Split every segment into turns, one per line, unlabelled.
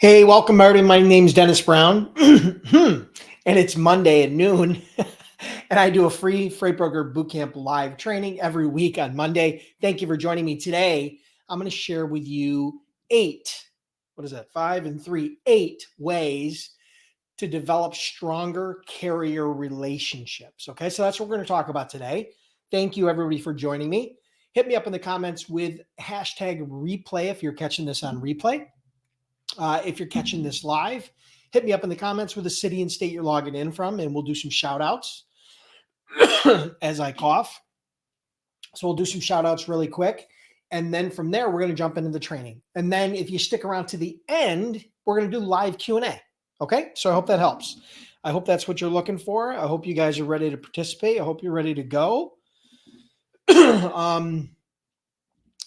Hey, welcome, everybody. My name's Dennis Brown, and it's Monday at noon, and I do a free freight broker bootcamp live training every week on Monday. Thank you for joining me today. I'm going to share with you what is that? 5 and 3, 8 ways to develop stronger carrier relationships. Okay, so that's what we're going to talk about today. Thank you, everybody, for joining me. Hit me up in the comments with hashtag replay if you're catching this on replay. If you're catching this live, hit me up in the comments with the city and state you're logging in from, and we'll do some shout outs as I cough. So we'll do some shout outs really quick. And then from there, we're going to jump into the training. And then if you stick around to the end, we're going to do live Q&A. Okay. So I hope that helps. I hope that's what you're looking for. I hope you guys are ready to participate. I hope you're ready to go.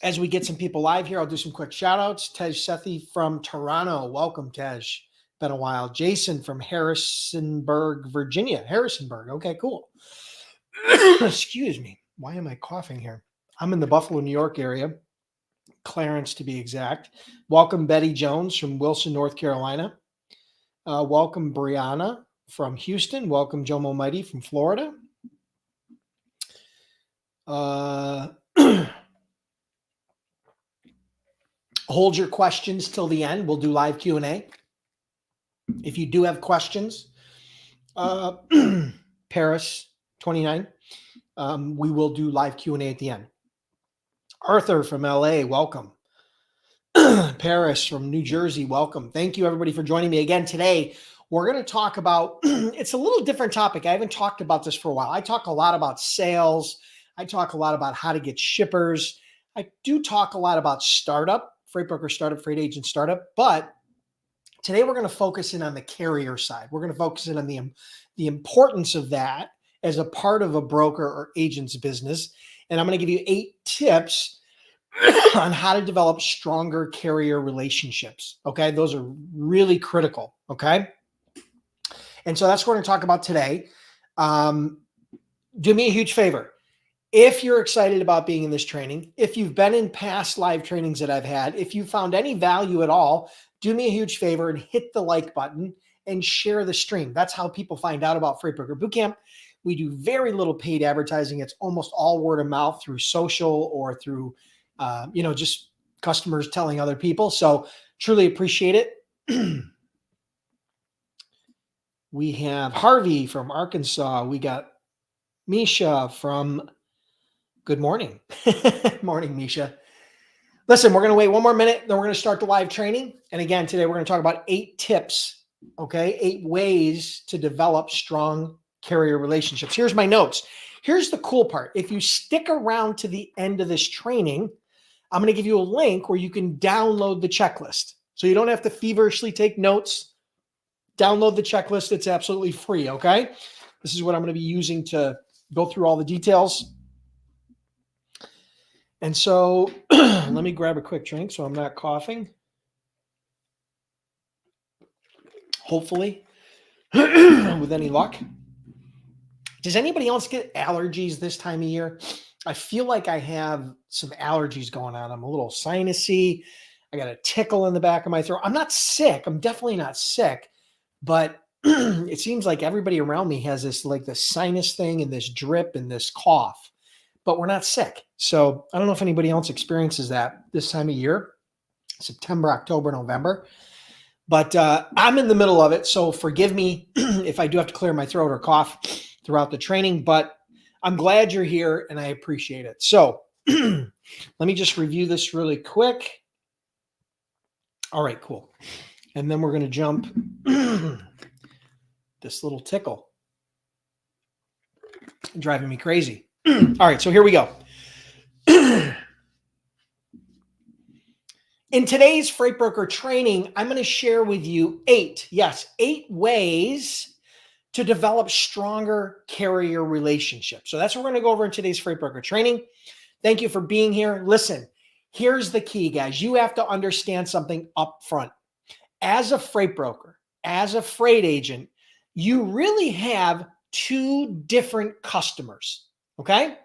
As we get some people live here, I'll do some quick shout outs. Tej Sethi from Toronto. Welcome, Tej. Been a while. Jason from Harrisonburg, Virginia. Harrisonburg. Okay, cool. Excuse me. Why am I coughing here? I'm in the Buffalo, New York area. Clarence, to be exact. Welcome, Betty Jones from Wilson, North Carolina. Welcome, Brianna from Houston. Welcome, Joe Mighty from Florida. Hold your questions till the end. We'll do live Q&A. If you do have questions, Paris 29, we will do live Q&A at the end. Arthur from LA, welcome. Paris from New Jersey, welcome. Thank you, everybody, for joining me again today. We're going to talk about, it's a little different topic. I haven't talked about this for a while. I talk a lot about sales. I talk a lot about how to get shippers. I do talk a lot about startup, freight broker startup, freight agent startup, but today we're going to focus in on the carrier side. We're going to focus in on the importance of that as a part of a broker or agent's business. And I'm going to give you 8 tips on how to develop stronger carrier relationships. Okay. Those are really critical. Okay. And so that's what we're going to talk about today. Do me a huge favor. If you're excited about being in this training, if you've been in past live trainings that I've had, if you found any value at all, do me a huge favor and hit the like button and share the stream. That's how people find out about Freight Broker Bootcamp. We do very little paid advertising. It's almost all word of mouth through social or through, just customers telling other people. So truly appreciate it. We have Harvey from Arkansas. We got Misha from Good morning. Morning, Misha. Listen, we're going to wait one more minute, then we're going to start the live training. And again, today we're going to talk about 8 tips, okay? 8 ways to develop strong carrier relationships. Here's my notes. Here's the cool part. If you stick around to the end of this training, I'm going to give you a link where you can download the checklist. So you don't have to feverishly take notes. Download the checklist. It's absolutely free, okay? This is what I'm going to be using to go through all the details. And so let me grab a quick drink so I'm not coughing. Hopefully, with any luck. Does anybody else get allergies this time of year? I feel like I have some allergies going on. I'm a little sinusy. I got a tickle in the back of my throat. I'm not sick. I'm definitely not sick. But it seems like everybody around me has this sinus thing and this drip and this cough. But we're not sick. So I don't know if anybody else experiences that this time of year, September, October, November. But I'm in the middle of it. So forgive me if I do have to clear my throat or cough throughout the training. But I'm glad you're here and I appreciate it. So let me just review this really quick. All right, cool. And then we're going to jump this little tickle. Driving me crazy. All right, so here we go. In today's Freight Broker training, I'm going to share with you 8 ways to develop stronger carrier relationships. So that's what we're going to go over in today's Freight Broker training. Thank you for being here. Listen, here's the key, guys. You have to understand something up front. As a freight broker, as a freight agent, you really have 2 different customers. Okay.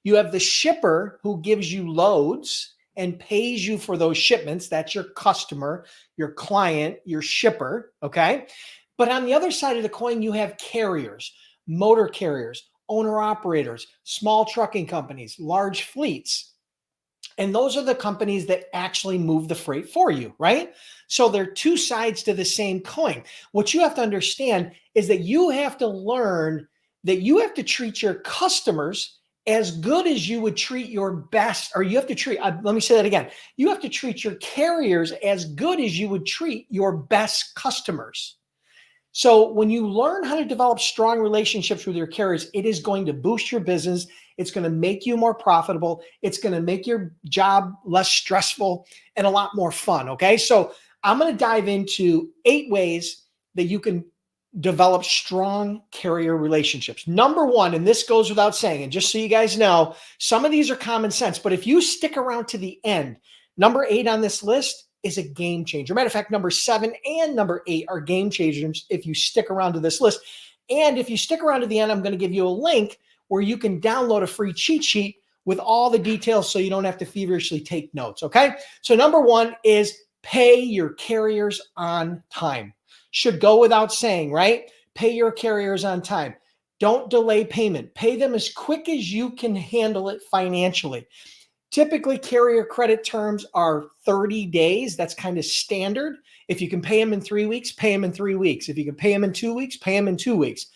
You have the shipper who gives you loads and pays you for those shipments. That's your customer, your client, your shipper. Okay. But on the other side of the coin, you have carriers, motor carriers, owner operators, small trucking companies, large fleets. And those are the companies that actually move the freight for you, right? So they're two sides to the same coin. What you have to understand is that you have to learn that you have to treat your customers as good as you would treat your best, or you have to treat, let me say that again. You have to treat your carriers as good as you would treat your best customers. So when you learn how to develop strong relationships with your carriers, it is going to boost your business. It's going to make you more profitable. It's going to make your job less stressful and a lot more fun. Okay. So I'm going to dive into 8 ways that you can develop strong carrier relationships. Number 1, and this goes without saying, and just so you guys know, some of these are common sense, but if you stick around to the end, number 8 on this list is a game changer. Matter of fact, number 7 and number 8 are game changers if you stick around to this list. And if you stick around to the end, I'm going to give you a link where you can download a free cheat sheet with all the details so you don't have to feverishly take notes. Okay. So number 1 is pay your carriers on time. Should go without saying, right? Pay your carriers on time. Don't delay payment. Pay them as quick as you can handle it financially. Typically, carrier credit terms are 30 days. That's kind of standard. If you can pay them in 3 weeks, pay them in 3 weeks. If you can pay them in 2 weeks, pay them in 2 weeks.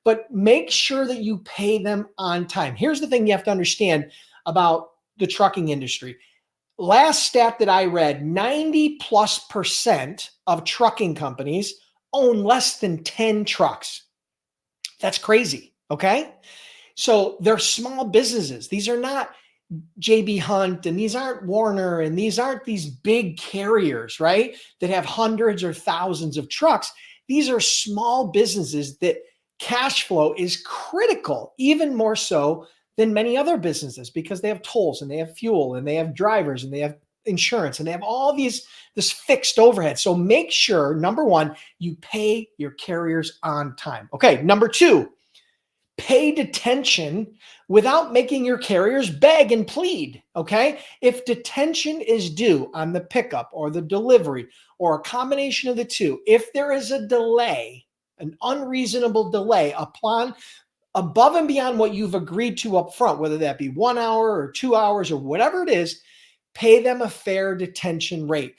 But make sure that you pay them on time. Here's the thing you have to understand about the trucking industry. Last stat that I read, 90+% of trucking companies own less than 10 trucks. That's crazy. Okay. So they're small businesses. These are not JB Hunt, and these aren't Warner, and these aren't these big carriers, right? That have hundreds or thousands of trucks. These are small businesses that cash flow is critical, even more so than many other businesses, because they have tolls and they have fuel and they have drivers and they have insurance and they have all this fixed overhead. So make sure, number 1, you pay your carriers on time. Okay. Number 2, pay detention without making your carriers beg and plead. Okay. If detention is due on the pickup or the delivery or a combination of the two, if there is a delay, an unreasonable delay upon above and beyond what you've agreed to up front, whether that be 1 hour or 2 hours or whatever it is, pay them a fair detention rate.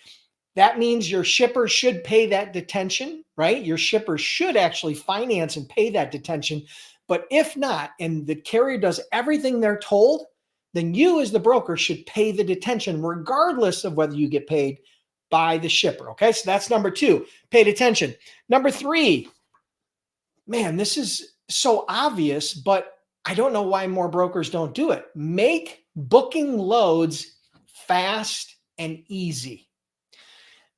That means your shipper should pay that detention, right? Your shipper should actually finance and pay that detention. But if not, and the carrier does everything they're told, then you as the broker should pay the detention regardless of whether you get paid by the shipper. Okay, so that's number 2, pay detention. Number 3, man, this is so obvious, but I don't know why more brokers don't do it. Make booking loads fast and easy.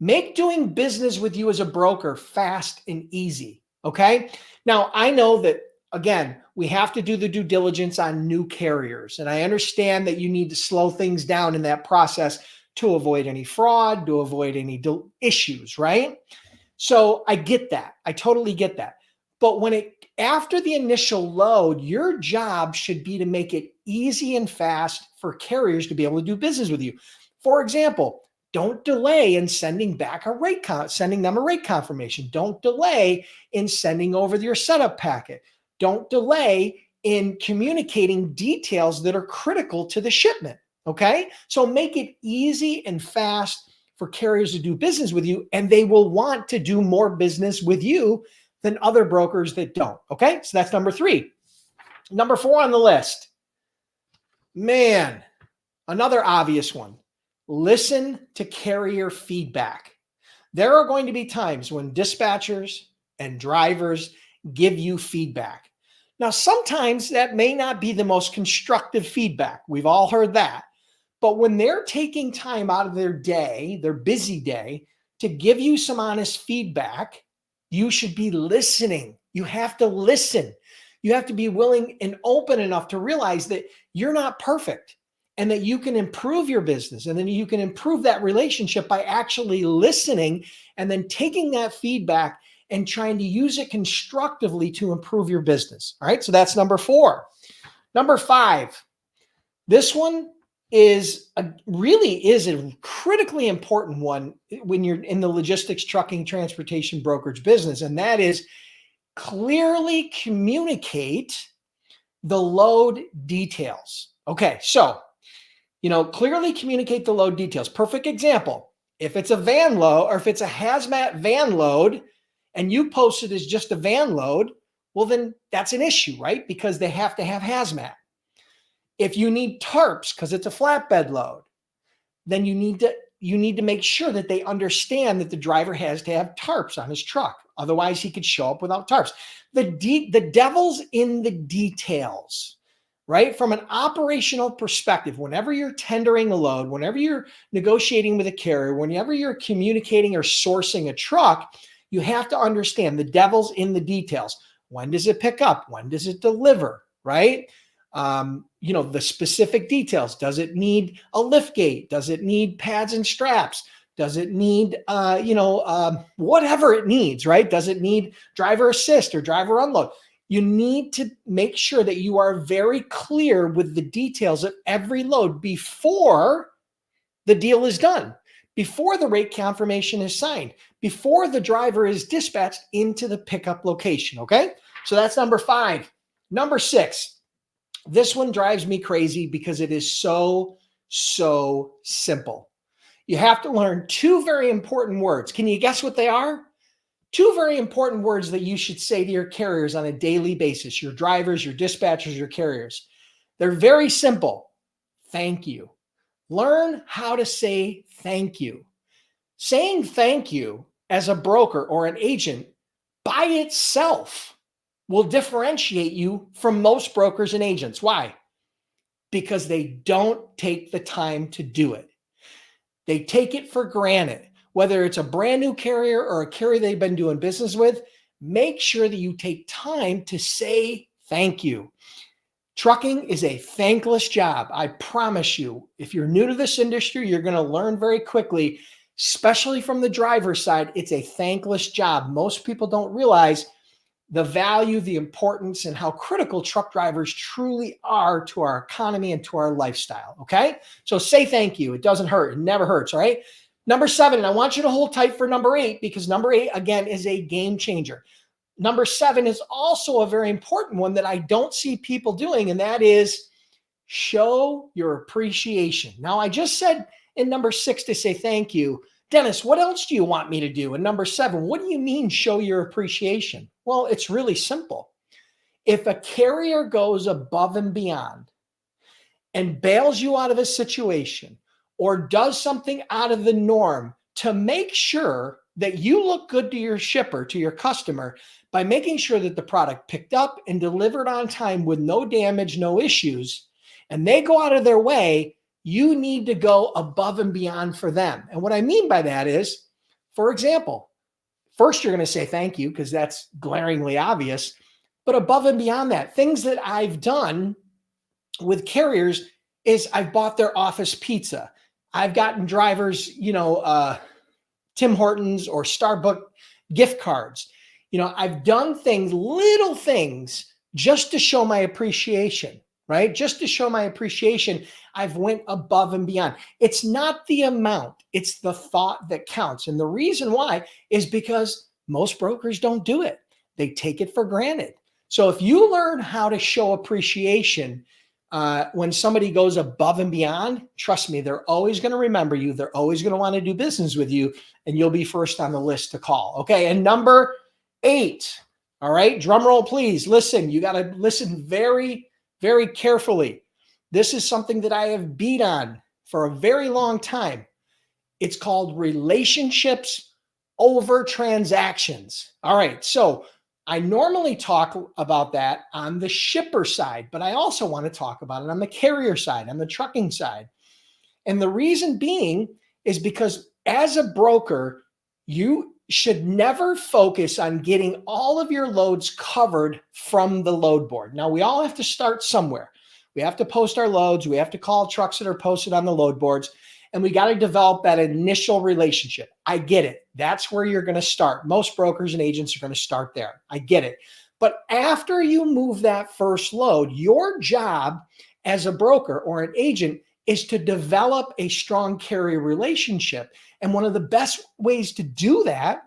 Make doing business with you as a broker fast and easy. Okay. Now, I know that, again, we have to do the due diligence on new carriers. And I understand that you need to slow things down in that process to avoid any fraud, to avoid any issues, right? So I get that. I totally get that. But after the initial load, your job should be to make it easy and fast for carriers to be able to do business with you. For example, don't delay in sending them a rate confirmation. Don't delay in sending over your setup packet. Don't delay in communicating details that are critical to the shipment. Okay. So make it easy and fast for carriers to do business with you, and they will want to do more business with you than other brokers that don't. Okay. So that's number 3. Number 4 on the list, man, another obvious one. Listen to carrier feedback. There are going to be times when dispatchers and drivers give you feedback. Now, sometimes that may not be the most constructive feedback. We've all heard that. But when they're taking time out of their day, their busy day, to give you some honest feedback, you should be listening. You have to listen. You have to be willing and open enough to realize that you're not perfect and that you can improve your business, and then you can improve that relationship by actually listening and then taking that feedback and trying to use it constructively to improve your business. All right. So that's number 4. Number 5, this one really is a critically important one when you're in the logistics, trucking, transportation, brokerage business. And that is clearly communicate the load details. Okay, so, clearly communicate the load details. Perfect example. If it's a van load or if it's a hazmat van load and you post it as just a van load, well, then that's an issue, right? Because they have to have hazmat. If you need tarps because it's a flatbed load, then you need to make sure that they understand that the driver has to have tarps on his truck. Otherwise, he could show up without tarps. The devil's in the details, right? From an operational perspective, whenever you're tendering a load, whenever you're negotiating with a carrier, whenever you're communicating or sourcing a truck, you have to understand the devil's in the details. When does it pick up? When does it deliver, right? The specific details. Does it need a lift gate? Does it need pads and straps? Does it need, whatever it needs, right? Does it need driver assist or driver unload? You need to make sure that you are very clear with the details of every load before the deal is done, before the rate confirmation is signed, before the driver is dispatched into the pickup location, okay? So that's number 5. Number 6. This one drives me crazy because it is so simple. You have to learn 2 very important words. Can you guess what they are? 2 very important words that you should say to your carriers on a daily basis, your drivers, your dispatchers, your carriers. They're very simple. Thank you. Learn how to say thank you. Saying thank you as a broker or an agent by itself will differentiate you from most brokers and agents. Why? Because they don't take the time to do it. They take it for granted. Whether it's a brand new carrier or a carrier they've been doing business with, make sure that you take time to say thank you. Trucking is a thankless job. I promise you, if you're new to this industry, you're going to learn very quickly, especially from the driver's side. It's a thankless job. Most people don't realize the value, the importance, and how critical truck drivers truly are to our economy and to our lifestyle, okay? So say thank you. It doesn't hurt. It never hurts, all right? Number 7, and I want you to hold tight for number 8 because number 8, again, is a game changer. Number 7 is also a very important one that I don't see people doing, and that is show your appreciation. Now, I just said in number 6 to say thank you. Dennis, what else do you want me to do? And number 7, what do you mean show your appreciation? Well, it's really simple. If a carrier goes above and beyond and bails you out of a situation or does something out of the norm to make sure that you look good to your shipper, to your customer, by making sure that the product picked up and delivered on time with no damage, no issues, and they go out of their way, you need to go above and beyond for them. And what I mean by that is, for example, first you're going to say thank you because that's glaringly obvious, but above and beyond that, things that I've done with carriers is I've bought their office pizza. I've gotten drivers, Tim Hortons or Starbucks gift cards. I've done things, little things, just to show my appreciation, right? Just to show my appreciation, I've went above and beyond. It's not the amount, it's the thought that counts. And the reason why is because most brokers don't do it. They take it for granted. So if you learn how to show appreciation when somebody goes above and beyond, trust me, they're always going to remember you. They're always going to want to do business with you, and you'll be first on the list to call. Okay. And number 8, all right, drum roll, please. Listen, you got to listen very, very carefully. This is something that I have beat on for a very long time. It's called relationships over transactions. All right. So I normally talk about that on the shipper side, but I also want to talk about it on the carrier side, on the trucking side. And the reason being is because as a broker, you should never focus on getting all of your loads covered from the load board. Now, we all have to start somewhere. We have to post our loads. We have to call trucks that are posted on the load boards, and we got to develop that initial relationship. I get it. That's where you're going to start. Most brokers and agents are going to start there. I get it. But after you move that first load, your job as a broker or an agent is to develop a strong carrier relationship. And one of the best ways to do that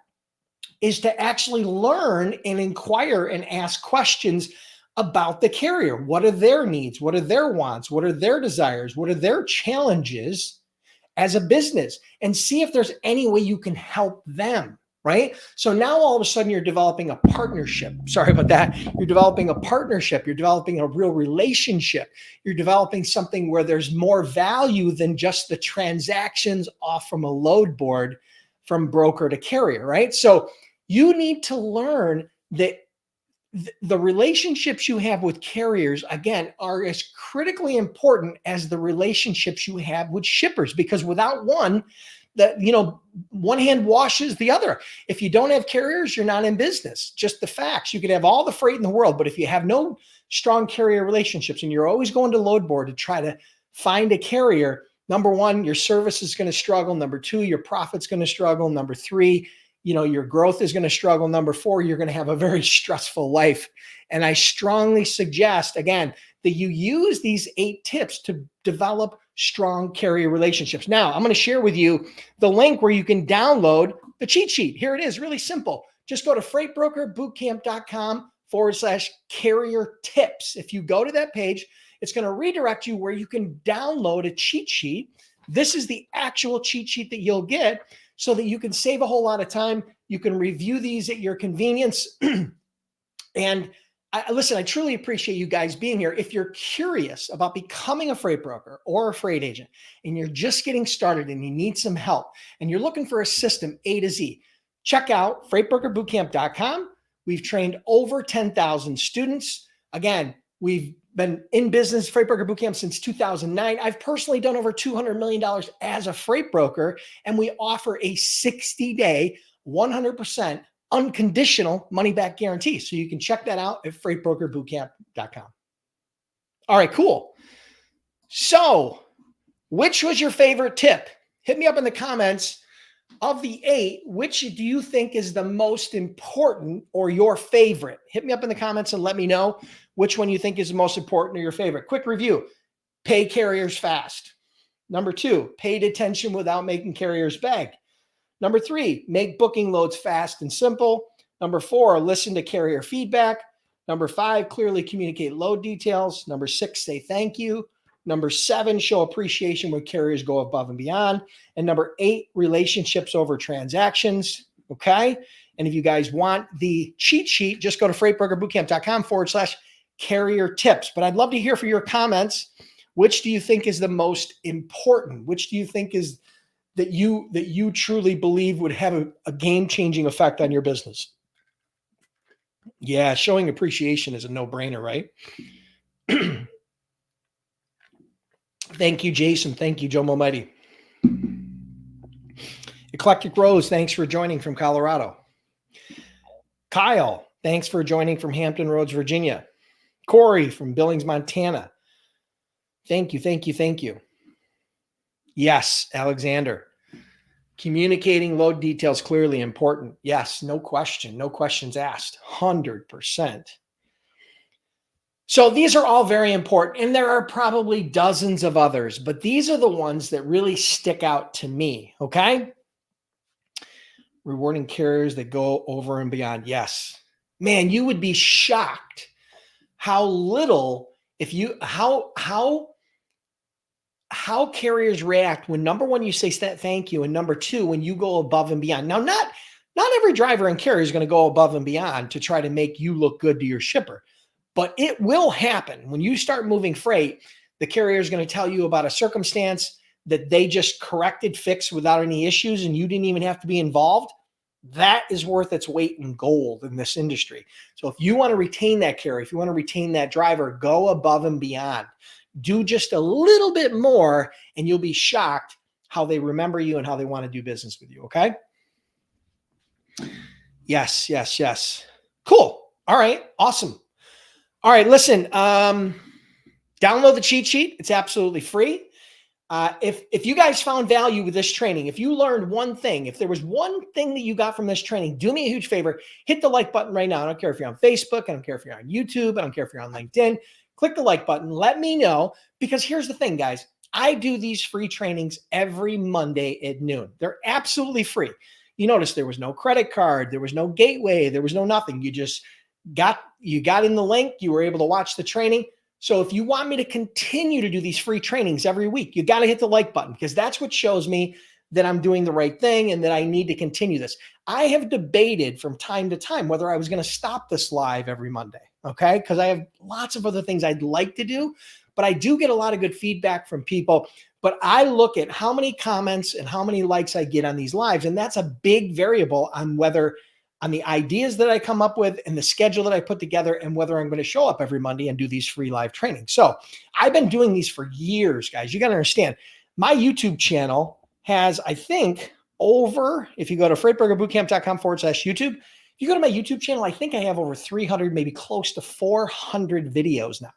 is to actually learn and inquire and ask questions about the carrier. What are their needs? What are their wants? What are their desires? What are their challenges as a business? And see if there's any way you can help them, right? So now all of a sudden you're developing a partnership. Sorry about that. You're developing a partnership. You're developing a real relationship. You're developing something where there's more value than just the transactions off from a load board from broker to carrier, right? So you need to learn that the relationships you have with carriers, again, are as critically important as the relationships you have with shippers, because without one, one hand washes the other. If you don't have carriers, you're not in business. Just the facts. You could have all the freight in the world, but if you have no strong carrier relationships and you're always going to load board to try to find a carrier, number one, your service is going to struggle. Number two, your profit's going to struggle. Number three, your growth is going to struggle. Number four, you're going to have a very stressful life. And I strongly suggest, again, that you use these 8 tips to develop strong carrier relationships. Now, I'm going to share with you the link where you can download the cheat sheet. Here it is, really simple. Just go to freightbrokerbootcamp.com/carrier tips. If you go to that page, it's going to redirect you where you can download a cheat sheet. This is the actual cheat sheet that you'll get, so that you can save a whole lot of time. You can review these at your convenience. And listen, I truly appreciate you guys being here. If you're curious about becoming a freight broker or a freight agent, and you're just getting started and you need some help, and you're looking for a system A to Z, check out freightbrokerbootcamp.com. We've trained over 10,000 students. Again, we've been in business, Freight Broker Bootcamp, since 2009. I've personally done over $200 million as a freight broker, and we offer a 60-day, 100% unconditional money-back guarantee. So you can check that out at freightbrokerbootcamp.com. All right, cool. So which was your favorite tip? Hit me up in the comments. Of the 8, which do you think is the most important or your favorite? Hit me up in the comments and let me know which one you think is the most important or your favorite. Quick review: pay carriers fast. Number 2, pay detention without making carriers beg. Number 3, make booking loads fast and simple. Number 4, listen to carrier feedback. Number 5, clearly communicate load details. Number 6, say thank you. Number 7, show appreciation when carriers go above and beyond. And number 8, relationships over transactions. Okay. And if you guys want the cheat sheet, just go to freightbrokerbootcamp.com/carrier tips. But I'd love to hear from your comments. Which do you think is the most important? Which do you think is that you truly believe would have a game-changing effect on your business? Yeah, showing appreciation is a no-brainer, right? Thank you, Jason. Thank you, Joe Mometti. Eclectic Rose, thanks for joining from Colorado. Kyle, thanks for joining from Hampton Roads, Virginia. Corey from Billings, Montana. Thank you, thank you, thank you. Yes, Alexander. Communicating load details clearly important. Yes, no question. No questions asked. 100%. So these are all very important, and there are probably dozens of others, but these are the ones that really stick out to me, okay? Rewarding carriers that go over and beyond. Yes. Man, you would be shocked how little, how carriers react when, number one, you say thank you, and number two, when you go above and beyond. Now, not every driver and carrier is going to go above and beyond to try to make you look good to your shipper. But it will happen. When you start moving freight, the carrier is going to tell you about a circumstance that they just corrected, fixed without any issues, and you didn't even have to be involved. That is worth its weight in gold in this industry. So if you want to retain that carrier, if you want to retain that driver, go above and beyond. Do just a little bit more, and you'll be shocked how they remember you and how they want to do business with you, okay? Yes, yes, yes. Cool. All right, awesome. All right, listen, download the cheat sheet. It's absolutely free. If you guys found value with this training, if you learned one thing, if there was one thing that you got from this training, do me a huge favor. Hit the like button right now. I don't care if you're on Facebook. I don't care if you're on YouTube. I don't care if you're on LinkedIn. Click the like button. Let me know, because here's the thing, guys. I do these free trainings every Monday at noon. They're absolutely free. You notice there was no credit card, there was no gateway, there was no nothing. You got in the link, you were able to watch the training. So if you want me to continue to do these free trainings every week, you got to hit the like button, because that's what shows me that I'm doing the right thing and that I need to continue this. I have debated from time to time whether I was going to stop this live every Monday, okay? Because I have lots of other things I'd like to do, but I do get a lot of good feedback from people. But I look at how many comments and how many likes I get on these lives, and that's a big variable on the ideas that I come up with and the schedule that I put together, and whether I'm going to show up every Monday and do these free live trainings. So I've been doing these for years, guys. You got to understand, my YouTube channel has, I think, if you go to freightbrokerbootcamp.com/YouTube, if you go to my YouTube channel, I think I have over 300, maybe close to 400 videos now.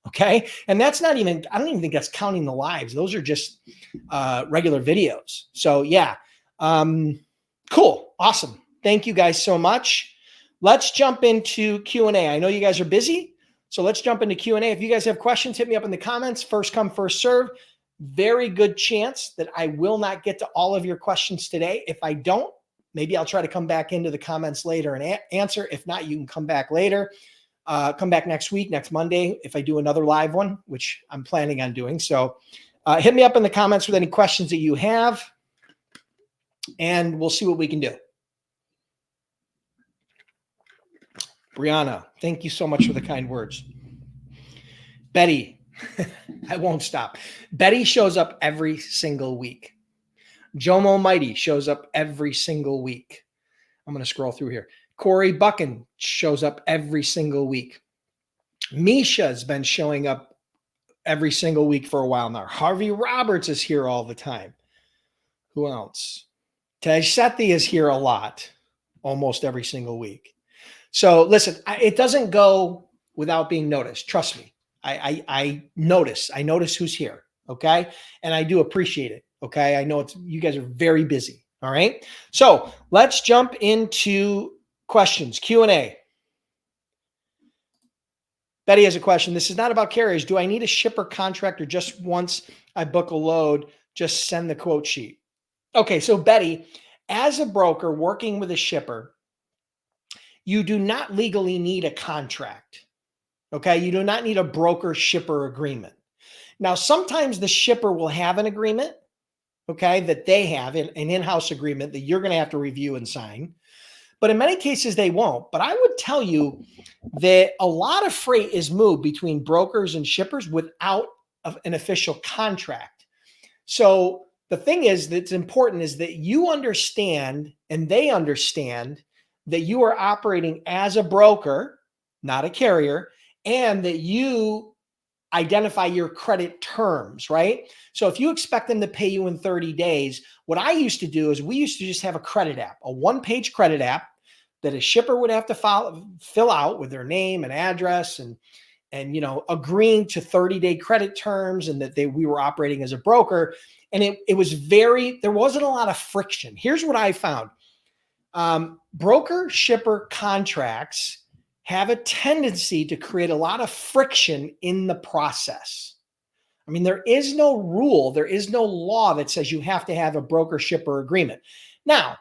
Okay. And that's not even, I don't even think that's counting the lives. Those are just regular videos. So yeah. Cool. Awesome. Thank you guys so much. Let's jump into Q&A. I know you guys are busy, so let's jump into Q&A. If you guys have questions, hit me up in the comments. First come, first serve. Very good chance that I will not get to all of your questions today. If I don't, maybe I'll try to come back into the comments later and answer. If not, you can come back later. Come back next week, next Monday, if I do another live one, which I'm planning on doing. So hit me up in the comments with any questions that you have, and we'll see what we can do. Brianna, thank you so much for the kind words. Betty, I won't stop. Betty shows up every single week. Jomo Mighty shows up every single week. I'm going to scroll through here. Corey Buchan shows up every single week. Misha's been showing up every single week for a while now. Harvey Roberts is here all the time. Who else? Tej Sethi is here a lot, almost every single week. So listen, it doesn't go without being noticed. Trust me. I notice who's here. Okay. And I do appreciate it. Okay. I know you guys are very busy. All right. So let's jump into questions, Q&A. Betty has a question. This is not about carriers. Do I need a shipper contract, or just once I book a load, just send the quote sheet? Okay. So Betty, as a broker working with a shipper, you do not legally need a contract. Okay. You do not need a broker shipper agreement. Now, sometimes the shipper will have an agreement, okay, that they have an in-house agreement that you're going to have to review and sign. But in many cases, they won't. But I would tell you that a lot of freight is moved between brokers and shippers without an official contract. So the thing is that's important is that you understand and they understand that you are operating as a broker, not a carrier, and that you identify your credit terms, right? So if you expect them to pay you in 30 days, what I used to do is we used to just have a credit app, a one-page credit app that a shipper would have to fill out with their name and address and agreeing to 30-day credit terms, and that we were operating as a broker. And it was there wasn't a lot of friction. Here's what I found. Broker shipper contracts have a tendency to create a lot of friction in the process. I mean, there is no rule, there is no law that says you have to have a broker shipper agreement. Now,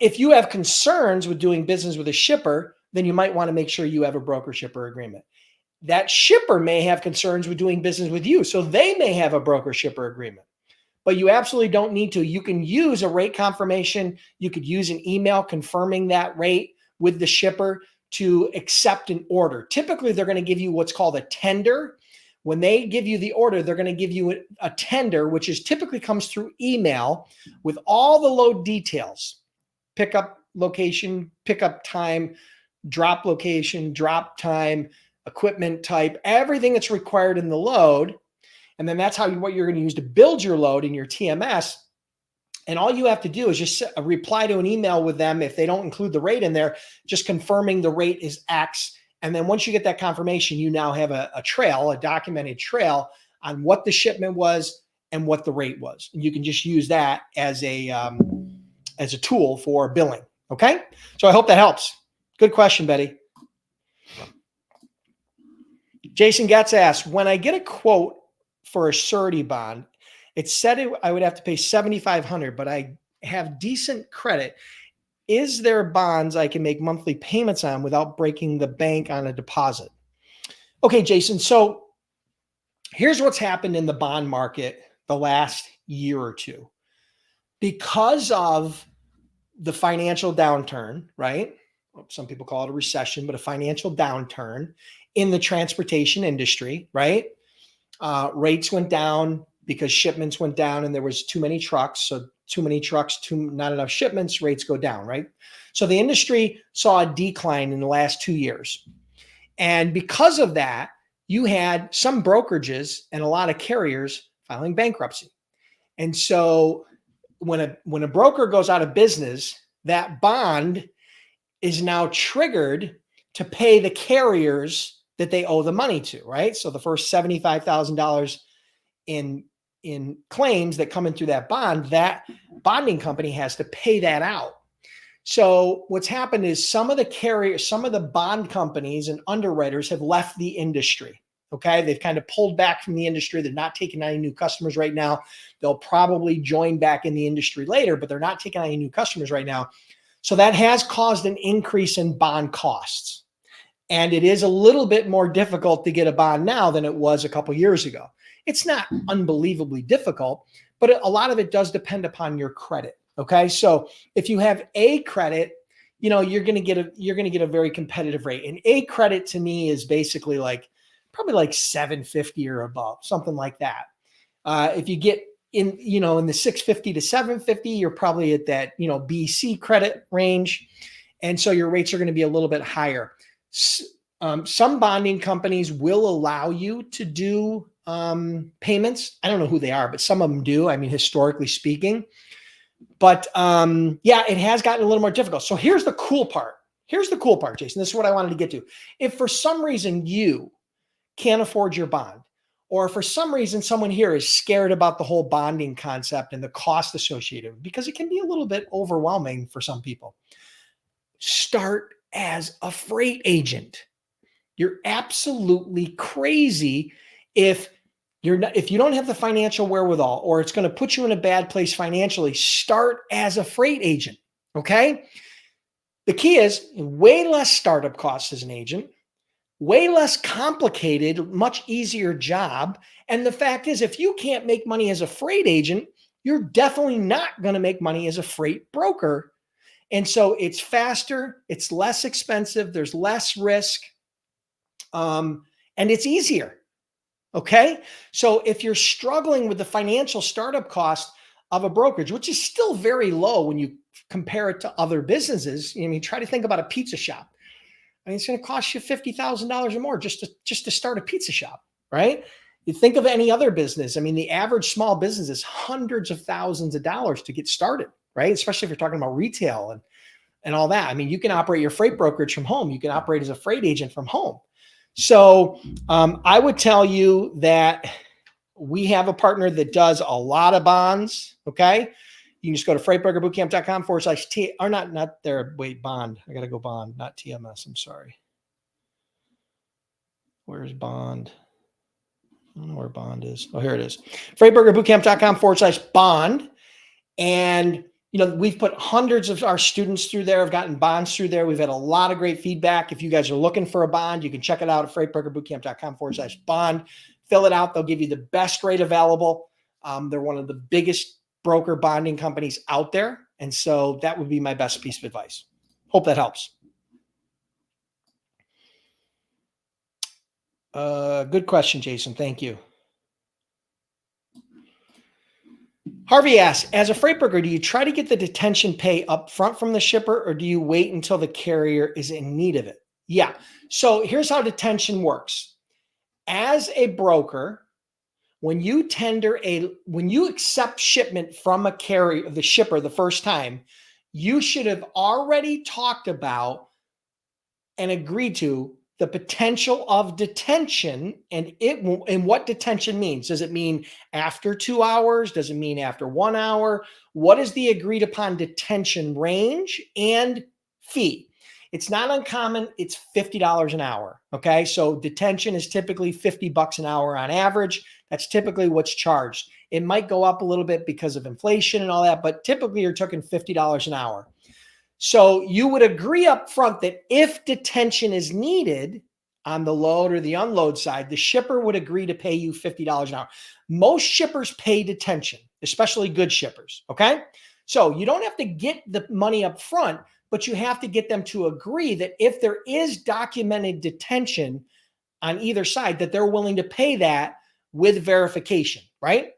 if you have concerns with doing business with a shipper, then you might want to make sure you have a broker shipper agreement. That shipper may have concerns with doing business with you, so they may have a broker shipper agreement. But you absolutely don't need to. You can use a rate confirmation. You could use an email confirming that rate with the shipper to accept an order. Typically, they're going to give you what's called a tender. When they give you the order, they're going to give you a tender, which typically comes through email with all the load details: pickup location, pickup time, drop location, drop time, equipment type, everything that's required in the load. And then that's what you're going to use to build your load in your TMS. And all you have to do is just reply to an email with them if they don't include the rate in there, just confirming the rate is X. And then once you get that confirmation, you now have a trail, a documented trail on what the shipment was and what the rate was. And you can just use that as a tool for billing. Okay. So I hope that helps. Good question, Betty. Jason Getz asks, when I get a quote for a surety bond. It said I would have to pay $7,500, but I have decent credit. Is there bonds I can make monthly payments on without breaking the bank on a deposit? Okay, Jason. So here's what's happened in the bond market the last year or two. Because of the financial downturn, right? Some people call it a recession, but a financial downturn in the transportation industry, right? Rates went down because shipments went down and there was too many trucks. So too many trucks, not enough shipments, rates go down, right? So the industry saw a decline in the last 2 years. And because of that, you had some brokerages and a lot of carriers filing bankruptcy. And so when a broker goes out of business, that bond is now triggered to pay the carriers that they owe the money to, right? So the first $75,000 in claims that come in through that bond, that bonding company has to pay that out. So what's happened is some of the carriers, some of the bond companies and underwriters have left the industry. Okay. They've kind of pulled back from the industry. They're not taking any new customers right now. They'll probably join back in the industry later, but they're not taking any new customers right now. So that has caused an increase in bond costs. And it is a little bit more difficult to get a bond now than it was a couple of years ago. It's not unbelievably difficult, but a lot of it does depend upon your credit. Okay. So if you have A credit, you're going to get a very competitive rate. And A credit to me is basically probably like 750 or above, something like that. If you get in the 650 to 750, you're probably at that, BC credit range. And so your rates are going to be a little bit higher. Some bonding companies will allow you to do payments. I don't know who they are, but some of them do. I mean, historically speaking. But it has gotten a little more difficult. So here's the cool part. Jason. This is what I wanted to get to. If for some reason you can't afford your bond, or for some reason someone here is scared about the whole bonding concept and the cost associated, because it can be a little bit overwhelming for some people, start as a freight agent. You're absolutely crazy if you don't have the financial wherewithal, or it's going to put you in a bad place financially. Start as a freight agent. Okay. The key is way less startup costs as an agent, way less complicated, much easier job. And the fact is, if you can't make money as a freight agent, you're definitely not going to make money as a freight broker. And so it's faster, it's less expensive, there's less risk, and it's easier. Okay. So if you're struggling with the financial startup cost of a brokerage, which is still very low when you compare it to other businesses, try to think about a pizza shop. It's going to cost you $50,000 or more just to start a pizza shop, right? You think of any other business. The average small business is hundreds of thousands of dollars to get started, right? Especially if you're talking about retail and all that. You can operate your freight brokerage from home. You can operate as a freight agent from home. So I would tell you that we have a partner that does a lot of bonds. Okay. You can just go to freightbrokerbootcamp.com/T, or not there. Wait, bond. I got to go bond, not TMS. I'm sorry. Where's bond? I don't know where bond is. Oh, here it is. freightbrokerbootcamp.com/bond. And, we've put hundreds of our students through there. I've gotten bonds through there. We've had a lot of great feedback. If you guys are looking for a bond, you can check it out at freightbrokerbootcamp.com/bond. Fill it out. They'll give you the best rate available. They're one of the biggest broker bonding companies out there. And so that would be my best piece of advice. Hope that helps. Good question, Jason. Thank you. Harvey asks, as a freight broker, do you try to get the detention pay up front from the shipper, or do you wait until the carrier is in need of it? Yeah. So here's how detention works. As a broker, when you accept shipment from a carrier, the shipper, the first time, you should have already talked about and agreed to the potential of detention and what detention means. Does it mean after 2 hours? Does it mean after 1 hour? What is the agreed upon detention range and fee? It's not uncommon. It's $50 an hour. Okay. So detention is typically $50 an hour on average. That's typically what's charged. It might go up a little bit because of inflation and all that, but typically you're talking $50 an hour. So you would agree up front that if detention is needed on the load or the unload side, the shipper would agree to pay you $50 an hour. Most shippers pay detention, especially good shippers. Okay. So you don't have to get the money up front, but you have to get them to agree that if there is documented detention on either side, that they're willing to pay that with verification, right?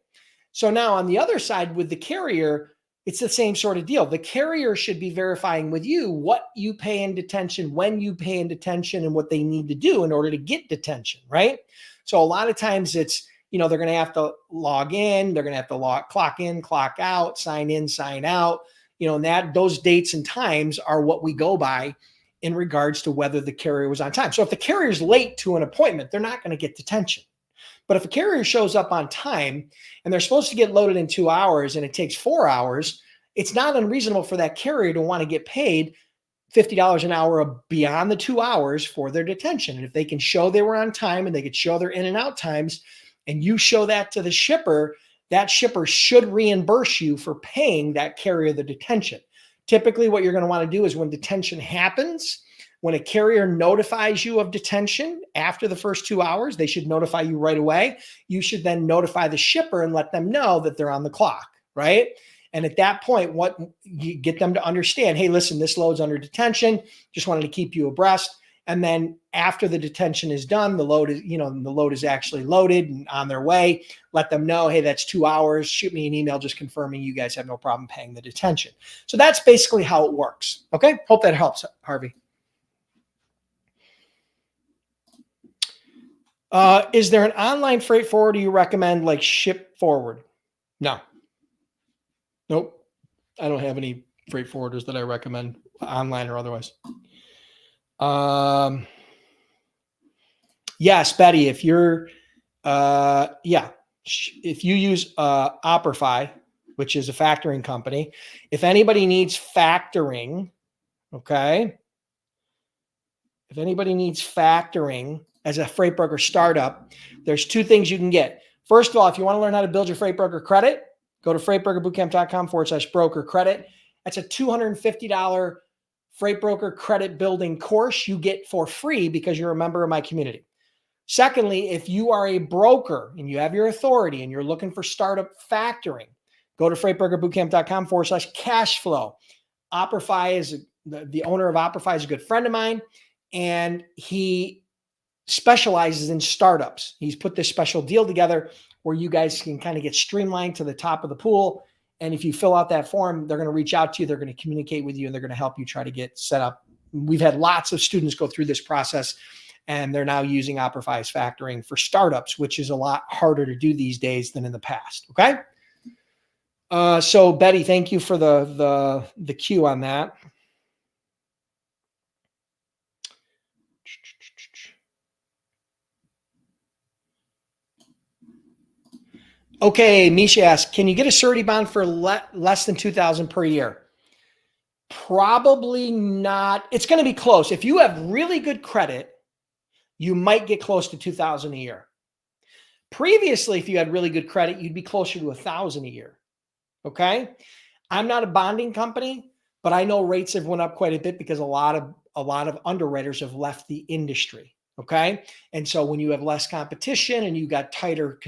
So now on the other side with the carrier, it's the same sort of deal. The carrier should be verifying with you what you pay in detention, when you pay in detention, and what they need to do in order to get detention, right? So a lot of times it's, they're going to have to log in, they're going to have to clock in, clock out, sign in, sign out, and those dates and times are what we go by in regards to whether the carrier was on time. So if the carrier's late to an appointment, they're not going to get detention. But if a carrier shows up on time and they're supposed to get loaded in 2 hours and it takes 4 hours, it's not unreasonable for that carrier to want to get paid $50 an hour beyond the 2 hours for their detention. And if they can show they were on time and they could show their in and out times, and you show that to the shipper, that shipper should reimburse you for paying that carrier the detention. Typically, what you're going to want to do is when detention happens, when a carrier notifies you of detention after the first 2 hours, they should notify you right away. You should then notify the shipper and let them know that they're on the clock, right? And at that point, what you get them to understand, hey, listen, this load's under detention. Just wanted to keep you abreast. And then after the detention is done, the load is actually loaded and on their way. Let them know, hey, that's 2 hours. Shoot me an email just confirming you guys have no problem paying the detention. So that's basically how it works. Okay. Hope that helps, Harvey. Is there an online freight forwarder you recommend, like Ship Forward? No. Nope. I don't have any freight forwarders that I recommend, online or otherwise. Yes, Betty, if you're, if you use Operify, which is a factoring company, if anybody needs factoring, okay, if anybody needs factoring as a freight broker startup, there's two things you can get. First of all, if you want to learn how to build your freight broker credit, go to freightbrokerbootcamp.com/broker credit. That's a $250 freight broker credit building course you get for free because you're a member of my community. Secondly, if you are a broker and you have your authority and you're looking for startup factoring, go to freightbrokerbootcamp.com/cash flow. Operify is the owner of Operify is a good friend of mine, and he specializes in startups. He's put this special deal together where you guys can kind of get streamlined to the top of the pool. And if you fill out that form, they're going to reach out to you. They're going to communicate with you, and they're going to help you try to get set up. We've had lots of students go through this process, and they're now using Operify's factoring for startups, which is a lot harder to do these days than in the past. Okay. So Betty, thank you for the cue on that. Okay, Misha asks, can you get a surety bond for less than $2,000 per year? Probably not. It's going to be close. If you have really good credit, you might get close to $2,000 a year. Previously, if you had really good credit, you'd be closer to $1,000 a year. Okay. I'm not a bonding company, but I know rates have went up quite a bit because a lot of underwriters have left the industry. Okay. And so when you have less competition and you got tighter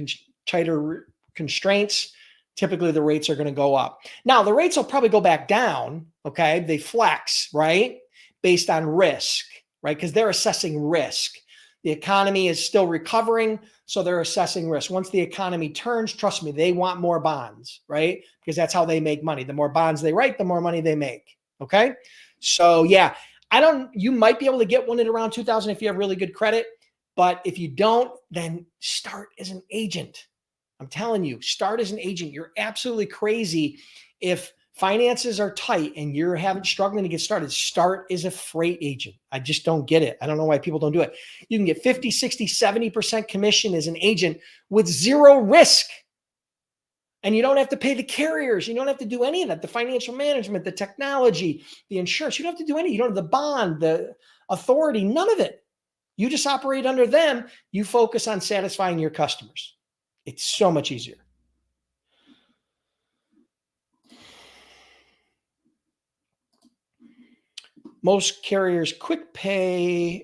constraints, typically the rates are going to go up. Now the rates will probably go back down. Okay. They flex, right? Based on risk, right? Because they're assessing risk. The economy is still recovering, so they're assessing risk. Once the economy turns, trust me, they want more bonds, right? Because that's how they make money. The more bonds they write, the more money they make. Okay. So yeah, you might be able to get one at around 2,000 if you have really good credit, but if you don't, then start as an agent. I'm telling you, start as an agent. You're absolutely crazy if finances are tight and you're struggling to get started. Start as a freight agent. I just don't get it. I don't know why people don't do it. You can get 50, 60, 70% commission as an agent with zero risk. And you don't have to pay the carriers. You don't have to do any of that. The financial management, the technology, the insurance. You don't have to do any. You don't have the bond, the authority, none of it. You just operate under them. You focus on satisfying your customers. It's so much easier. Most carriers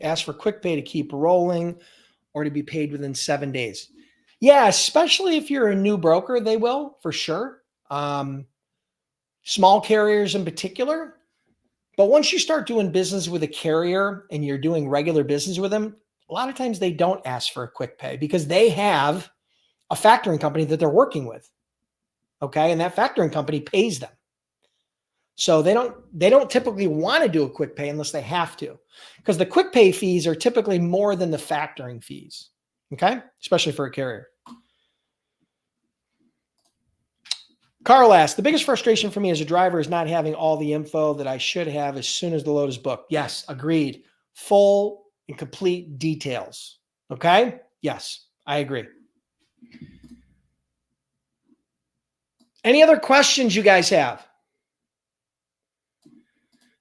ask for quick pay to keep rolling or to be paid within 7 days. Yeah, especially if you're a new broker, they will for sure. Small carriers in particular. But once you start doing business with a carrier and you're doing regular business with them, a lot of times they don't ask for a quick pay because they have a factoring company that they're working with. Okay. And that factoring company pays them. So they don't typically want to do a quick pay unless they have to, because the quick pay fees are typically more than the factoring fees. Okay. Especially for a carrier. Carl asked, the biggest frustration for me as a driver is not having all the info that I should have as soon as the load is booked. Yes, agreed. Full and complete details. Okay? Yes, I agree. Any other questions you guys have?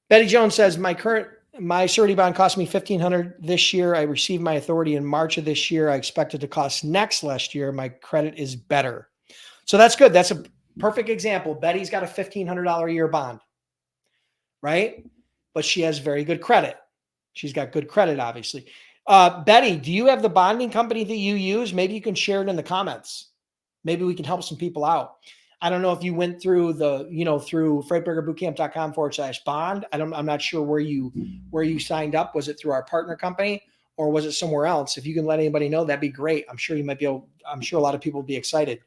Betty Jones says, my surety bond cost me $1,500 this year. I received my authority in March of this year. I expected to cost next last year. My credit is better. So that's good. That's a perfect example. Betty's got a $1,500 a year bond, right? But she has very good credit. She's got good credit, obviously. Betty, do you have the bonding company that you use? Maybe you can share it in the comments. Maybe we can help some people out. I don't know if you went through through freightbrokerbootcamp.com/bond. I'm not sure where you signed up. Was it through our partner company or was it somewhere else? If you can let anybody know, that'd be great. I'm sure a lot of people would be excited.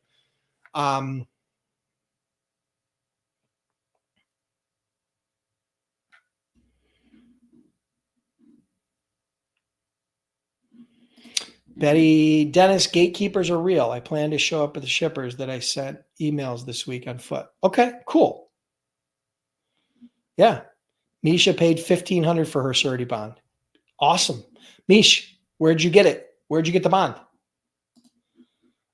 Betty Dennis, gatekeepers are real. I plan to show up at the shippers that I sent emails this week on foot. Okay, cool. Yeah. Misha paid $1,500 for her surety bond. Awesome. Mish, where'd you get it? Where'd you get the bond?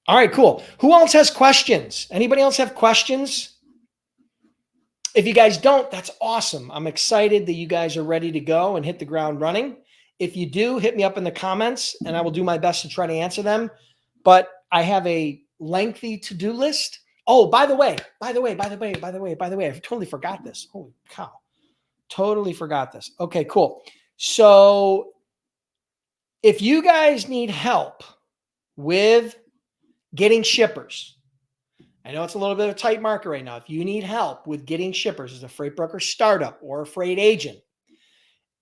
All right, cool. Who else has questions? Anybody else have questions? If you guys don't, that's awesome. I'm excited that you guys are ready to go and hit the ground running. If you do, hit me up in the comments and I will do my best to try to answer them. But I have a lengthy to-do list. Oh, by the way, I totally forgot this. Holy cow. Totally forgot this. Okay, cool. So if you guys need help with getting shippers, I know it's a little bit of a tight market right now. If you need help with getting shippers as a freight broker startup or a freight agent,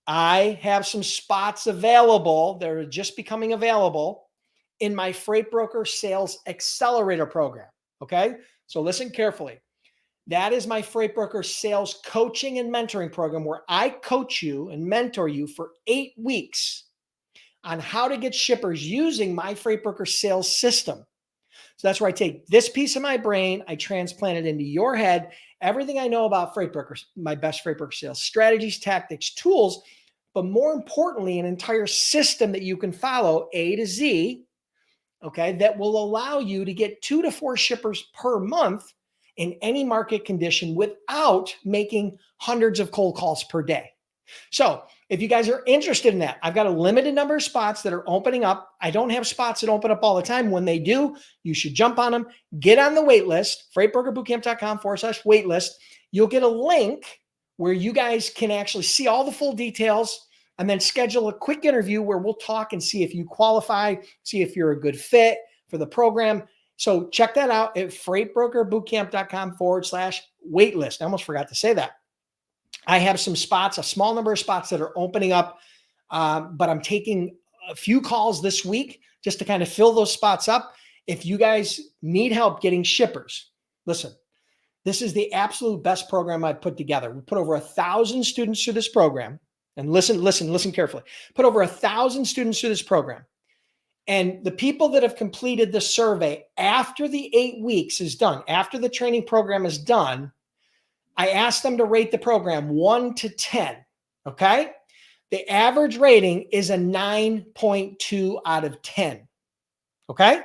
I have some spots available. They're just becoming available in my Freight Broker Sales Accelerator program. Okay. So listen carefully. That is my Freight Broker Sales Coaching and Mentoring program where I coach you and mentor you for 8 weeks on how to get shippers using my Freight Broker Sales system. So that's where I take this piece of my brain, I transplant it into your head, everything I know about freight brokers, my best freight broker sales strategies, tactics, tools, but more importantly, an entire system that you can follow A to Z, okay, that will allow you to get 2 to 4 shippers per month in any market condition without making hundreds of cold calls per day. So if you guys are interested in that, I've got a limited number of spots that are opening up. I don't have spots that open up all the time. When they do, you should jump on them, get on the wait list, freightbrokerbootcamp.com/wait list. You'll get a link where you guys can actually see all the full details and then schedule a quick interview where we'll talk and see if you qualify, see if you're a good fit for the program. So check that out at freightbrokerbootcamp.com/wait list. I almost forgot to say that. I have some spots, a small number of spots that are opening up, but I'm taking a few calls this week just to kind of fill those spots up. If you guys need help getting shippers, listen, this is the absolute best program I've put together. We put over 1,000 students through this program. And listen carefully. Put over 1,000 students through this program. And the people that have completed the survey after the 8 weeks is done, after the training program is done, I asked them to rate the program 1 to 10. Okay. The average rating is a 9.2 out of 10. Okay.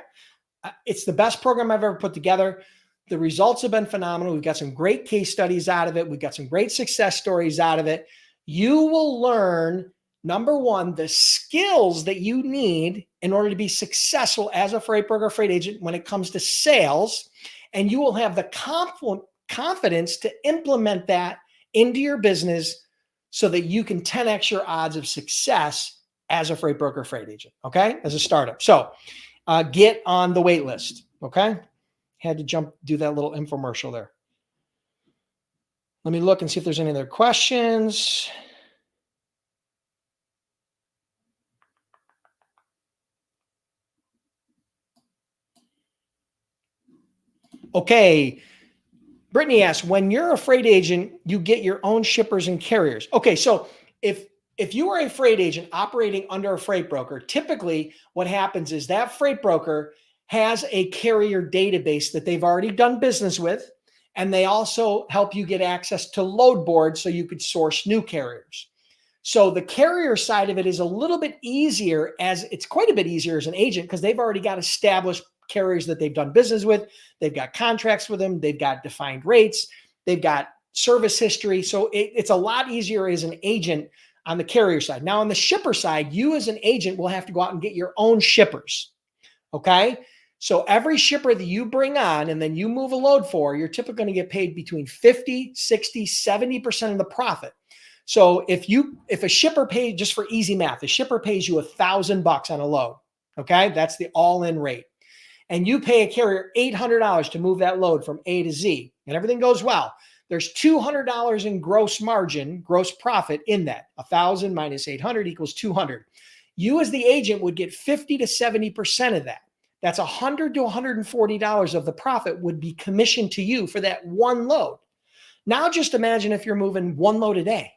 It's the best program I've ever put together. The results have been phenomenal. We've got some great case studies out of it. We've got some great success stories out of it. You will learn Number one, the skills that you need in order to be successful as a freight broker, freight agent when it comes to sales. And you will have the confidence to implement that into your business so that you can 10x your odds of success as a freight broker, freight agent, okay? As a startup. So get on the wait list, okay? Had to do that little infomercial there. Let me look and see if there's any other questions. Okay. Brittany asks, when you're a freight agent, you get your own shippers and carriers. Okay, so if you are a freight agent operating under a freight broker, typically what happens is that freight broker has a carrier database that they've already done business with, and they also help you get access to load boards so you could source new carriers. So the carrier side of it is a little bit easier, as it's quite a bit easier as an agent because they've already got established carriers that they've done business with. They've got contracts with them. They've got defined rates. They've got service history. So it's a lot easier as an agent on the carrier side. Now on the shipper side, you as an agent will have to go out and get your own shippers. Okay. So every shipper that you bring on and then you move a load for, you're typically going to get paid between 50, 60, 70% of the profit. So if a shipper pays, just for easy math, a shipper pays you $1,000 on a load. Okay. That's the all-in rate. And you pay a carrier $800 to move that load from A to Z, and everything goes well. There's $200 in gross margin, gross profit in that. 1,000 minus 800 equals 200. You as the agent would get 50 to 70% of that. That's $100 to $140 of the profit would be commissioned to you for that one load. Now just imagine if you're moving one load a day,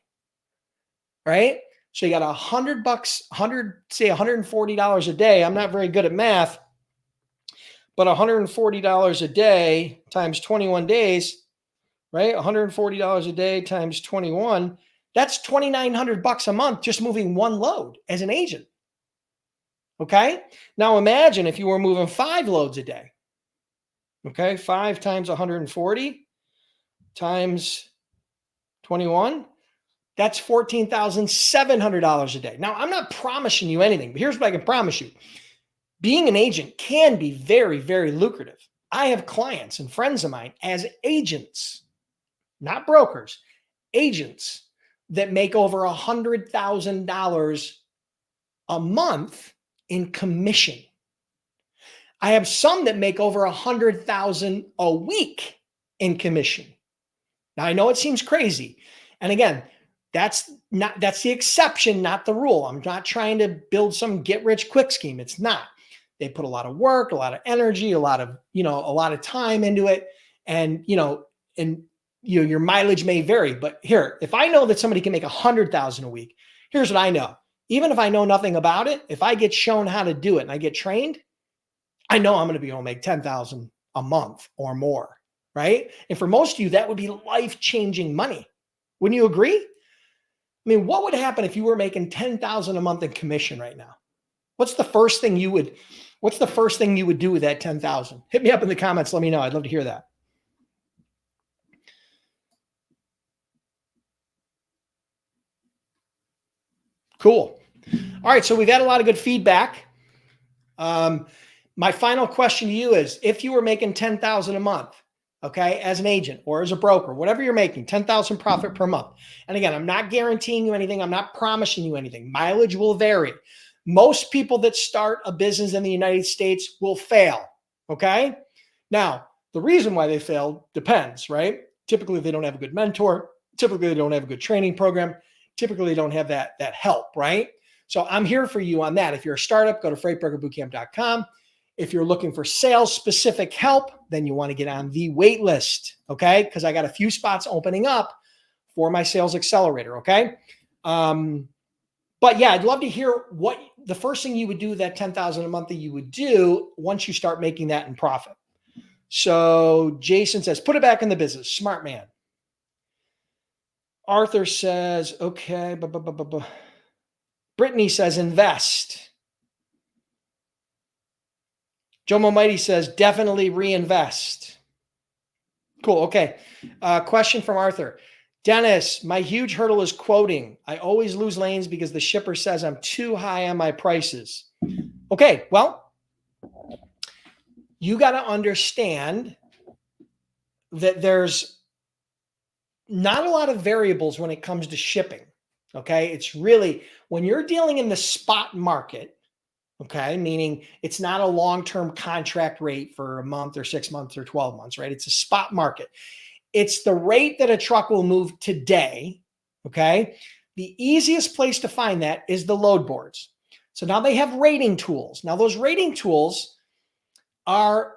right? So you got $100, say $140 a day. I'm not very good at math, but $140 a day times 21 days, right? $140 a day times 21, that's $2,900 a month just moving one load as an agent. Okay. Now imagine if you were moving 5 loads a day. Okay. 5 times 140 times 21, that's $14,700 a day. Now I'm not promising you anything, but here's what I can promise you. Being an agent can be very, very lucrative. I have clients and friends of mine as agents, not brokers, agents that make over $100,000 a month in commission. I have some that make over $100,000 a week in commission. Now I know it seems crazy. And again, that's the exception, not the rule. I'm not trying to build some get rich quick scheme. It's not. They put a lot of work, a lot of energy, a lot of time into it. And, your mileage may vary, but here, if I know that somebody can make 100,000 a week, here's what I know. Even if I know nothing about it, if I get shown how to do it and I get trained, I know I'm going to be able to make 10,000 a month or more, right? And for most of you, that would be life-changing money. Wouldn't you agree? I mean, what would happen if you were making 10,000 a month in commission right now? What's the first thing you would do with that 10,000? Hit me up in the comments. Let me know. I'd love to hear that. Cool. All right. So we've had a lot of good feedback. My final question to you is, if you were making 10,000 a month, okay, as an agent or as a broker, whatever you're making, 10,000 profit per month. And again, I'm not guaranteeing you anything. I'm not promising you anything. Mileage will vary. Most people that start a business in the United States will fail. Okay. Now, the reason why they fail depends, right? Typically, they don't have a good mentor. Typically, they don't have a good training program. Typically, they don't have that help, right? So I'm here for you on that. If you're a startup, go to freightbrokerbootcamp.com. If you're looking for sales specific help, then you want to get on the wait list, okay? Because I got a few spots opening up for my sales accelerator, okay? But yeah, I'd love to hear what the first thing you would do with that 10,000 a month that you would do once you start making that in profit. So Jason says, put it back in the business. Smart man. Arthur says, okay. Brittany says, invest. Joe Momighty says, definitely reinvest. Cool. Okay. Question from Arthur. Dennis, my huge hurdle is quoting. I always lose lanes because the shipper says I'm too high on my prices. Okay, well, you got to understand that there's not a lot of variables when it comes to shipping. Okay, it's really when you're dealing in the spot market, okay, meaning it's not a long-term contract rate for a month or 6 months or 12 months, right? It's a spot market. It's the rate that a truck will move today, okay? The easiest place to find that is the load boards. So now they have rating tools. Now those rating tools are,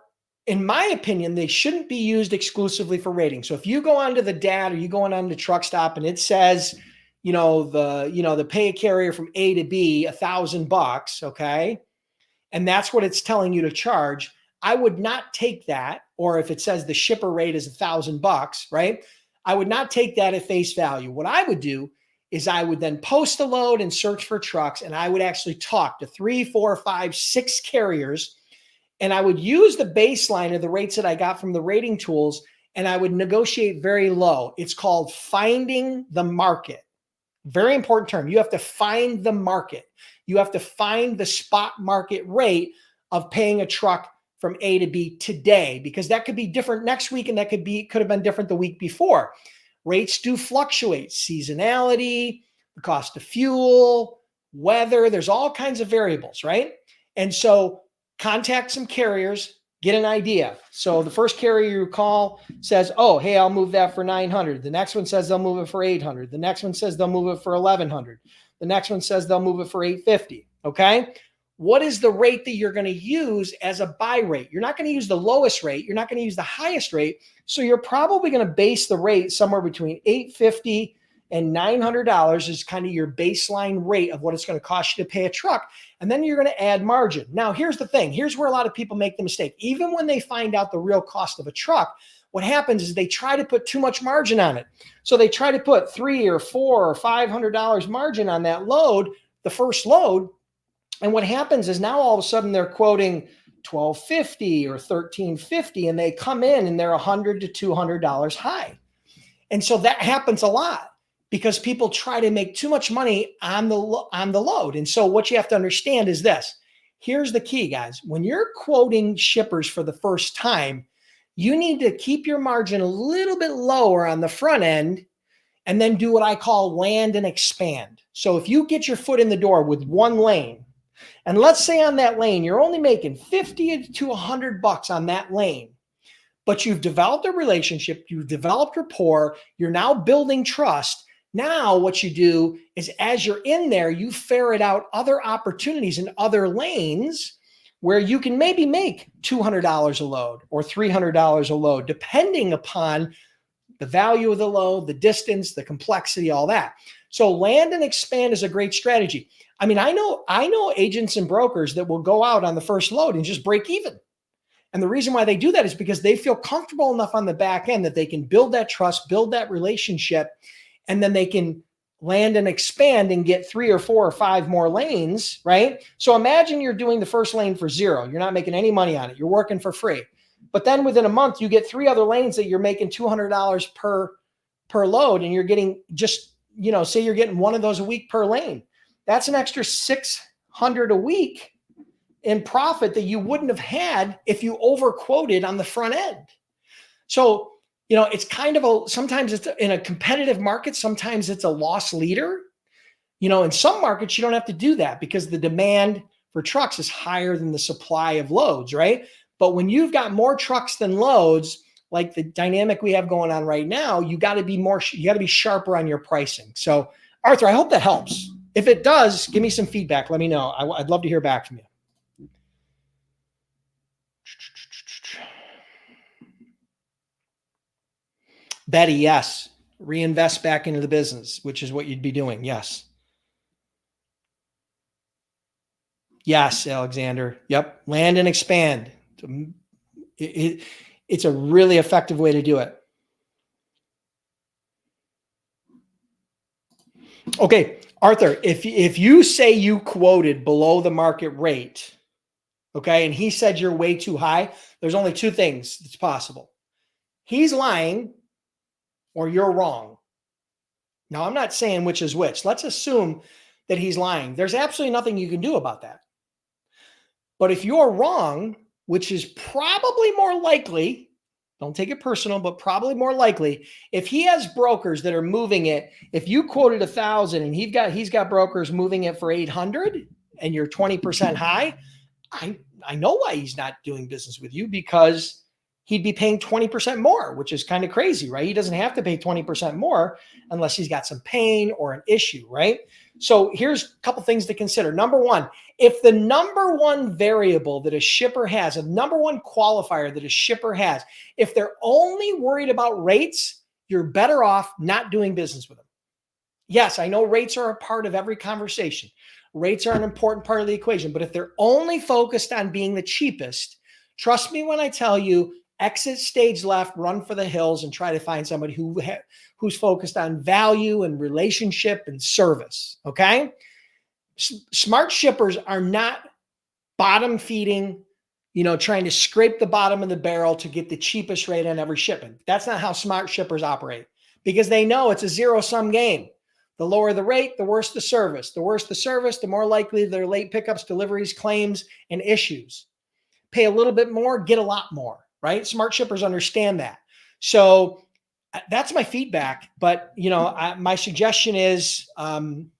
in my opinion, they shouldn't be used exclusively for rating. So if you go onto the DAT or you go on the truck stop and it says, the pay a carrier from A to B $1,000, okay, and that's what it's telling you to charge, I would not take that. Or if it says the shipper rate is $1,000, right? I would not take that at face value. What I would do is I would then post a load and search for trucks, and I would actually talk to 3, 4, 5, 6 carriers, and I would use the baseline of the rates that I got from the rating tools, and I would negotiate very low. It's called finding the market. Very important term. You have to find the market. You have to find the spot market rate of paying a truck from A to B today, because that could be different next week and that could have been different the week before. Rates do fluctuate. Seasonality, the cost of fuel, weather, there's all kinds of variables, right? And so contact some carriers, get an idea. So the first carrier you call says, oh, hey, I'll move that for 900. The next one says they'll move it for 800. The next one says they'll move it for 1100. The next one says they'll move it for 850. Okay. What is the rate that you're going to use as a buy rate? You're not going to use the lowest rate. You're not going to use the highest rate. So you're probably going to base the rate somewhere between $850 and $900 is kind of your baseline rate of what it's going to cost you to pay a truck. And then you're going to add margin. Now, here's the thing. Here's where a lot of people make the mistake. Even when they find out the real cost of a truck, what happens is they try to put too much margin on it. So they try to put $300 or $400 or $500 margin on that load, the first load. And what happens is now all of a sudden they're quoting $1,250 or $1,350, and they come in and they're $100 to $200 high. And so that happens a lot because people try to make too much money on the load. And so what you have to understand is this. Here's the key, guys. When you're quoting shippers for the first time, you need to keep your margin a little bit lower on the front end and then do what I call land and expand. So if you get your foot in the door with one lane, and let's say on that lane, you're only making $50 to $100 on that lane, but you've developed a relationship, you've developed rapport, you're now building trust. Now what you do is as you're in there, you ferret out other opportunities in other lanes where you can maybe make $200 a load or $300 a load, depending upon the value of the load, the distance, the complexity, all that. So land and expand is a great strategy. I mean, I know agents and brokers that will go out on the first load and just break even. And the reason why they do that is because they feel comfortable enough on the back end that they can build that trust, build that relationship, and then they can land and expand and get 3 or 4 or 5 more lanes, right? So imagine you're doing the first lane for $0. You're not making any money on it. You're working for free. But then within a month, you get 3 other lanes that you're making $200 per load, and you're getting just, say you're getting one of those a week per lane. That's an extra $600 a week in profit that you wouldn't have had if you overquoted on the front end. So, it's kind of sometimes it's in a competitive market, sometimes it's a loss leader. In some markets, you don't have to do that because the demand for trucks is higher than the supply of loads, right? But when you've got more trucks than loads, like the dynamic we have going on right now, you got to be sharper on your pricing. So, Arthur, I hope that helps. If it does, give me some feedback. Let me know. I'd love to hear back from you. Betty, yes. Reinvest back into the business, which is what you'd be doing. Yes. Yes, Alexander. Yep. Land and expand. It's a really effective way to do it. Okay, Arthur, if you say you quoted below the market rate, okay, and he said you're way too high, there's only 2 things that's possible. He's lying or you're wrong. Now, I'm not saying which is which. Let's assume that he's lying. There's absolutely nothing you can do about that. But if you're wrong, which is probably more likely, don't take it personal, but probably more likely, if he has brokers that are moving it, if you quoted 1,000 and he's got brokers moving it for 800 and you're 20% high, I know why he's not doing business with you, because he'd be paying 20% more, which is kind of crazy, right? He doesn't have to pay 20% more unless he's got some pain or an issue, right? So here's a couple things to consider. Number one, if the number one variable that a shipper has, a number one qualifier that a shipper has, if they're only worried about rates, you're better off not doing business with them. Yes, I know rates are a part of every conversation. Rates are an important part of the equation, but if they're only focused on being the cheapest, trust me when I tell you, exit stage left, run for the hills, and try to find somebody who's focused on value and relationship and service, okay? Smart shippers are not bottom feeding, trying to scrape the bottom of the barrel to get the cheapest rate on every shipment. That's not how smart shippers operate, because they know it's a zero-sum game. The lower the rate, the worse the service. The worse the service, the more likely their late pickups, deliveries, claims, and issues. Pay a little bit more, get a lot more, right? Smart shippers understand that. So that's my feedback. But, my suggestion is, don't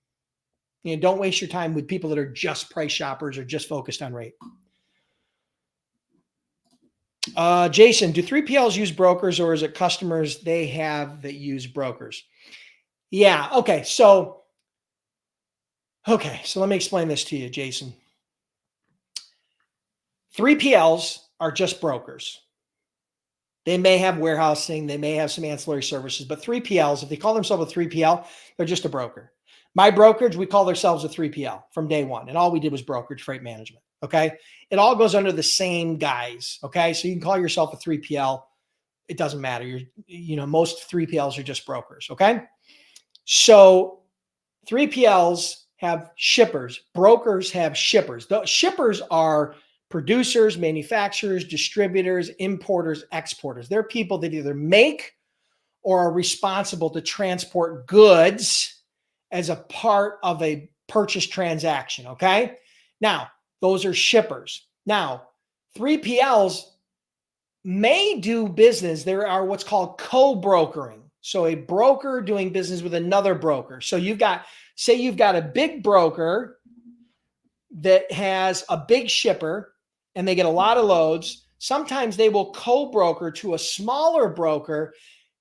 waste your time with people that are just price shoppers or just focused on rate. Jason, do 3PLs use brokers, or is it customers they have that use brokers? Yeah. Okay. So let me explain this to you, Jason. 3PLs are just brokers. They may have warehousing, they may have some ancillary services, but 3PLs, if they call themselves a 3PL, they're just a broker. My brokerage, we call ourselves a 3PL from day one, and all we did was brokerage freight management. Okay. It all goes under the same guise. Okay. So you can call yourself a 3PL. It doesn't matter. Most 3PLs are just brokers. Okay. So 3PLs have shippers. Brokers have shippers. The shippers are producers, manufacturers, distributors, importers, exporters. They're people that either make or are responsible to transport goods as a part of a purchase transaction. Okay. Now, those are shippers. Now, 3PLs may do business. There are what's called co-brokering. So a broker doing business with another broker. So you've got a big broker that has a big shipper and they get a lot of loads. Sometimes they will co-broker to a smaller broker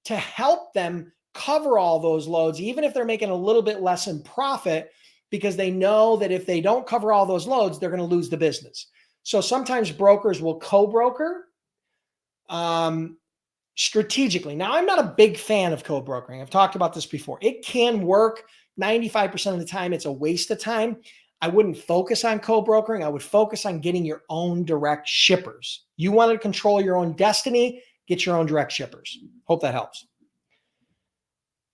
to help them cover all those loads, even if they're making a little bit less in profit, because they know that if they don't cover all those loads, they're going to lose the business. So sometimes brokers will co-broker strategically. Now, I'm not a big fan of co-brokering. I've talked about this before. It can work. 95% of the time, it's a waste of time. I wouldn't focus on co-brokering. I would focus on getting your own direct shippers. You want to control your own destiny, get your own direct shippers. Hope that helps.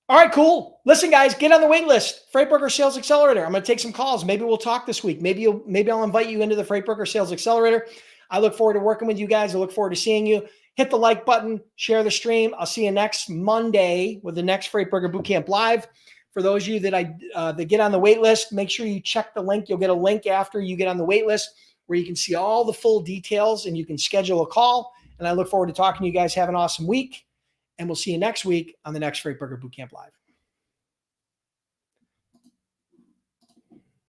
All right, cool. Listen, guys, get on the wait list. Freight Broker Sales Accelerator. I'm going to take some calls. Maybe we'll talk this week. Maybe I'll invite you into the Freight Broker Sales Accelerator. I look forward to working with you guys. I look forward to seeing you. Hit the like button, share the stream. I'll see you next Monday with the next Freight Broker Bootcamp Live. For those of you that get on the wait list, make sure you check the link. You'll get a link after you get on the wait list where you can see all the full details and you can schedule a call. And I look forward to talking to you guys. Have an awesome week. And we'll see you next week on the next Freight Broker Bootcamp Live.